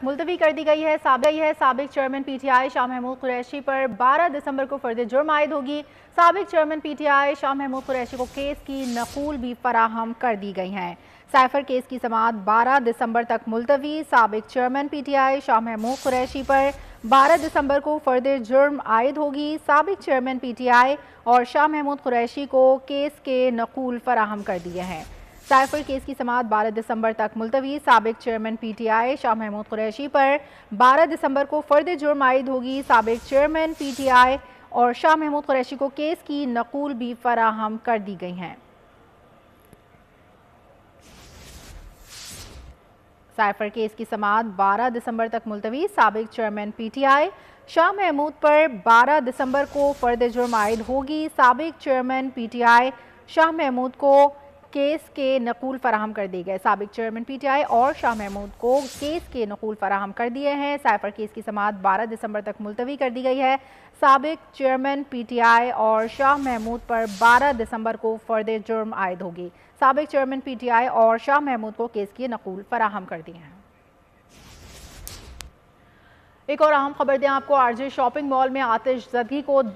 मुलतवी कर दी गई है। साबिक चेयरमैन पीटीआई शाह महमूद कुरैशी पर 12 दिसंबर को फर्द जुर्म आयद होगी। साबिक चेयरमैन पीटीआई शाह महमूद कुरैशी को केस की नकूल भी फराहम कर दी गई हैं। साइफर केस की समाअत 12 दिसंबर तक मुलतवी। साबिक चेयरमैन पीटीआई शाह महमूद कुरैशी पर 12 दिसंबर को फर्द जुर्म आयद होगी। साबिक चेयरमैन पीटीआई और शाह महमूद कुरैशी को केस के नकूल फराहम कर दिए हैं। साइफर केस की समाअत 12 दिसंबर तक मुलतवी। साबिक चेयरमैन पीटीआई शाह महमूद कुरैशी पर 12 दिसंबर को फर्द जुर्म आयद होगी। साबिक चेयरमैन पीटीआई और शाह महमूद कुरैशी को केस की नकूल भी फराहम कर दी गई हैं। साइफर केस की समाअत 12 दिसंबर तक मुलतवी। साबिक चेयरमैन पीटीआई शाह महमूद पर 12 दिसंबर को फर्द जुर्म आयद होगी। साबिक चेयरमैन पीटीआई शाह महमूद को केस के नकूल फराहम कर दिए गए। साबिक चेयरमैन पीटीआई और शाह महमूद को केस के नकूल फराहम कर दिए हैं। साइफर केस की समाअत 12 दिसंबर तक मुलतवी कर दी गई है। साबिक चेयरमैन पीटीआई और शाह महमूद पर 12 दिसंबर को फर्द जुर्म आयद होगी। साबिक चेयरमैन पीटीआई और शाह महमूद को केस के नकूल फराहम कर दिए हैं। एक और अहम खबर दें आपको, आरजे शॉपिंग मॉल में आतिशज़दगी को 10